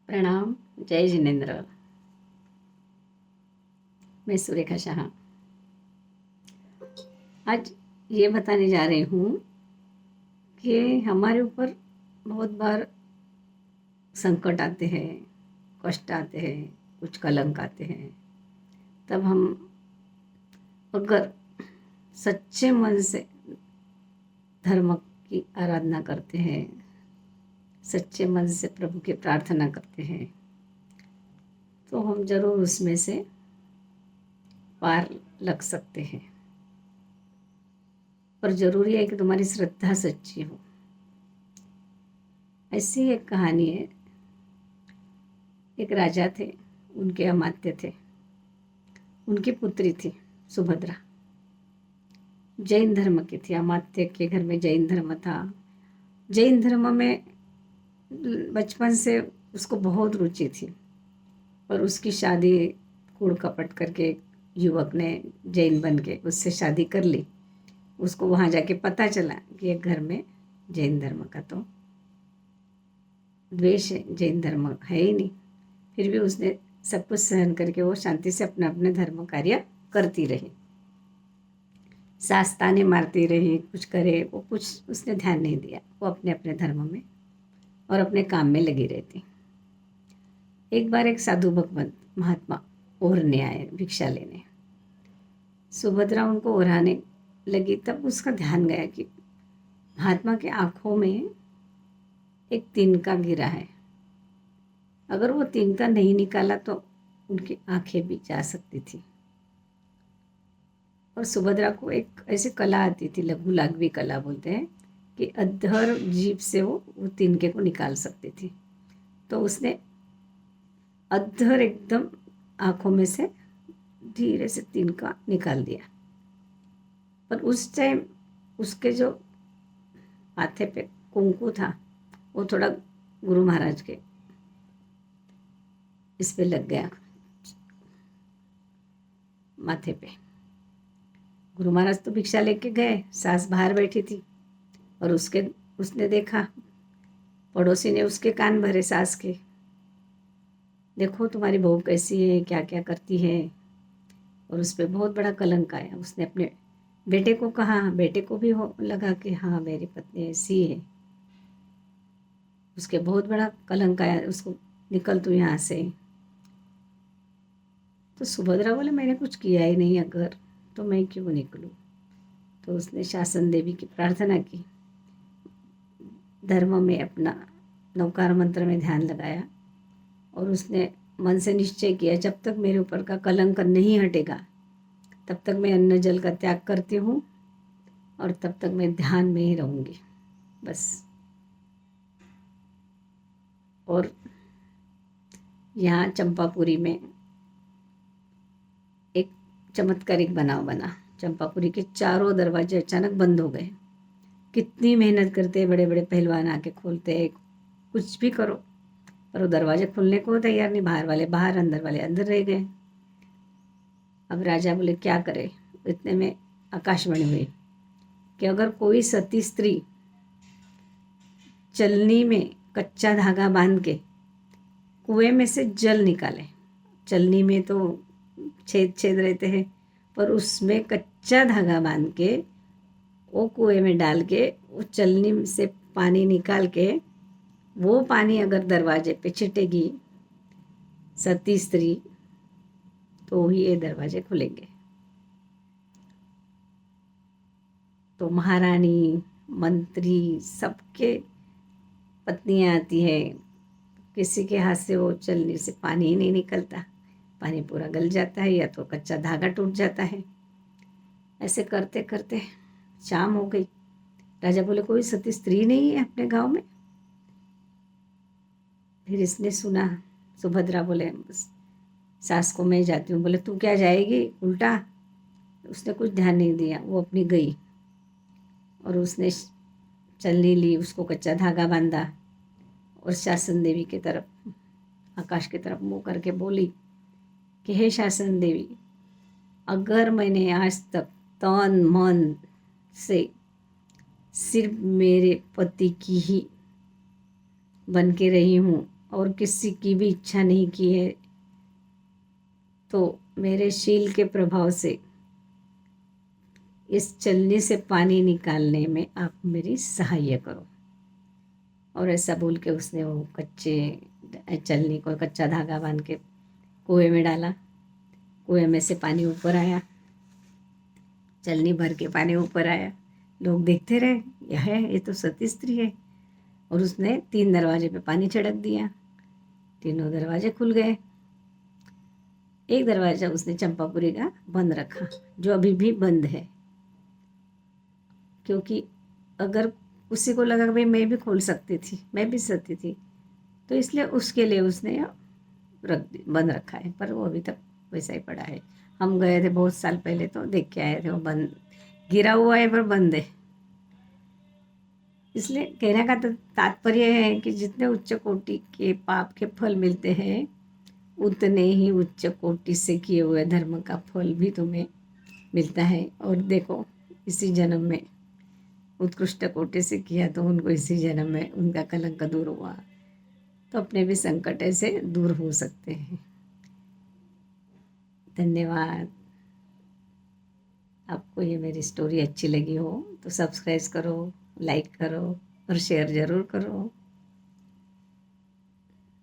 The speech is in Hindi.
प्रणाम। जय जिनेन्द्र। मैं सुरेखा शाह आज ये बताने जा रही हूँ कि हमारे ऊपर बहुत बार संकट आते हैं, कष्ट आते हैं, कुछ कलंक आते हैं। तब हम अगर सच्चे मन से धर्म की आराधना करते हैं, सच्चे मन से प्रभु की प्रार्थना करते हैं, तो हम जरूर उसमें से पार लग सकते हैं। पर जरूरी है कि तुम्हारी श्रद्धा सच्ची हो। ऐसी एक कहानी है। एक राजा थे, उनके अमात्य थे, उनकी पुत्री थी सुभद्रा। जैन धर्म की थी। अमात्य के घर में जैन धर्म था। जैन धर्म में बचपन से उसको बहुत रुचि थी, पर उसकी शादी कूड़ कपट करके एक युवक ने जैन बन के उससे शादी कर ली। उसको वहाँ जाके पता चला कि एक घर में जैन धर्म का तो द्वेष है, जैन धर्म है ही नहीं। फिर भी उसने सब कुछ सहन करके वो शांति से अपना अपने धर्म कार्य करती रही। सास ताने मारती रही, कुछ करे, वो कुछ उसने ध्यान नहीं दिया। वो अपने अपने धर्म में और अपने काम में लगी रहती। एक बार एक साधु भगवंत महात्मा ओरने आए भिक्षा लेने। सुभद्रा उनको ओढ़ाने लगी, तब उसका ध्यान गया कि महात्मा की आंखों में एक तिनका गिरा है। अगर वो तिनका नहीं निकाला तो उनकी आंखें भी जा सकती थी। और सुभद्रा को एक ऐसी कला आती थी, लघु लाघवी कला बोलते हैं, कि अधर जीभ से वो तिनके को निकाल सकती थी। तो उसने अधर एकदम आंखों में से धीरे से तिनका निकाल दिया। पर उस टाइम उसके जो माथे पे कुंकू था वो थोड़ा गुरु महाराज के इस पे लग गया, माथे पे। गुरु महाराज तो भिक्षा लेके गए, सास बाहर बैठी थी और उसने देखा, पड़ोसी ने उसके कान भरे सास के, देखो तुम्हारी बहू कैसी है, क्या क्या करती है। और उस पर बहुत बड़ा कलंक आया। उसने अपने बेटे को कहा, बेटे को भी लगा कि हाँ मेरी पत्नी ऐसी है। उसके बहुत बड़ा कलंक आया, उसको निकल तू यहाँ से। तो सुभद्रा बोले मैंने कुछ किया ही नहीं, अगर तो मैं क्यों निकलूं। तो उसने शासन देवी की प्रार्थना की, धर्म में अपना नवकार मंत्र में ध्यान लगाया और उसने मन से निश्चय किया, जब तक मेरे ऊपर का कलंक नहीं हटेगा तब तक मैं अन्न जल का त्याग करती हूँ और तब तक मैं ध्यान में ही रहूँगी बस। और यहाँ चंपापुरी में एक चमत्कारिक बनाव बना। चंपापुरी के चारों दरवाजे अचानक बंद हो गए। कितनी मेहनत करते, बड़े बड़े पहलवान आके खोलते, कुछ भी करो, पर वो दरवाजे खुलने को तैयार नहीं। बाहर वाले बाहर, अंदर वाले अंदर रह गए। अब राजा बोले क्या करे। इतने में आकाशवाणी हुई कि अगर कोई सती स्त्री चलनी में कच्चा धागा बांध के कुएं में से जल निकाले, चलनी में तो छेद छेद रहते हैं, पर उसमें कच्चा धागा बांध के वो कुएं में डाल के वो चलनी से पानी निकाल के वो पानी अगर दरवाजे पे छिटेगी सती स्त्री, तो ही ये दरवाजे खुलेंगे। तो महारानी, मंत्री, सबके पत्नियां आती है। किसी के हाथ से वो चलनी से पानी ही नहीं निकलता, पानी पूरा गल जाता है या तो कच्चा धागा टूट जाता है। ऐसे करते करते शाम हो गई। राजा बोले कोई सती स्त्री नहीं है अपने गांव में। फिर इसने सुना, सुभद्रा बोले सास को मैं जाती हूँ। बोले तू क्या जाएगी, उल्टा। उसने कुछ ध्यान नहीं दिया, वो अपनी गई और उसने चलनी ली, उसको कच्चा धागा बांधा और शासन देवी की तरफ, आकाश की तरफ मुँह करके बोली कि हे शासन देवी, अगर मैंने आज तक तन मन से सिर्फ मेरे पति की ही बन के रही हूँ और किसी की भी इच्छा नहीं की है, तो मेरे शील के प्रभाव से इस चलनी से पानी निकालने में आप मेरी सहाय करो। और ऐसा बोल के उसने वो कच्चे चलनी को कच्चा धागा बांध के कुएं में डाला। कुएं में से पानी ऊपर आया, चलनी भर के पानी ऊपर आया। लोग देखते रहे, यह है, ये तो सती स्त्री है। और उसने 3 दरवाजे पे पानी छिड़क दिया, तीनों दरवाजे खुल गए। एक दरवाज़ा उसने चंपापुरी का बंद रखा, जो अभी भी बंद है, क्योंकि अगर उसी को लगा कि भाई मैं भी खोल सकती थी, मैं भी सती थी, तो इसलिए उसके लिए उसने बंद रखा है। पर वो अभी तक वैसा ही पड़ा है। हम गए थे बहुत साल पहले तो देख के आए थे, वो बंद गिरा हुआ है पर बंद है। इसलिए कहने का तो तात्पर्य है कि जितने उच्च कोटि के पाप के फल मिलते हैं, उतने ही उच्च कोटि से किए हुए धर्म का फल भी तुम्हें मिलता है। और देखो, इसी जन्म में उत्कृष्ट कोटि से किया तो उनको इसी जन्म में उनका कलंक दूर हुआ, तो अपने भी संकट ऐसे दूर हो सकते हैं। धन्यवाद। आपको ये मेरी स्टोरी अच्छी लगी हो तो सब्सक्राइब करो, लाइक करो और शेयर ज़रूर करो।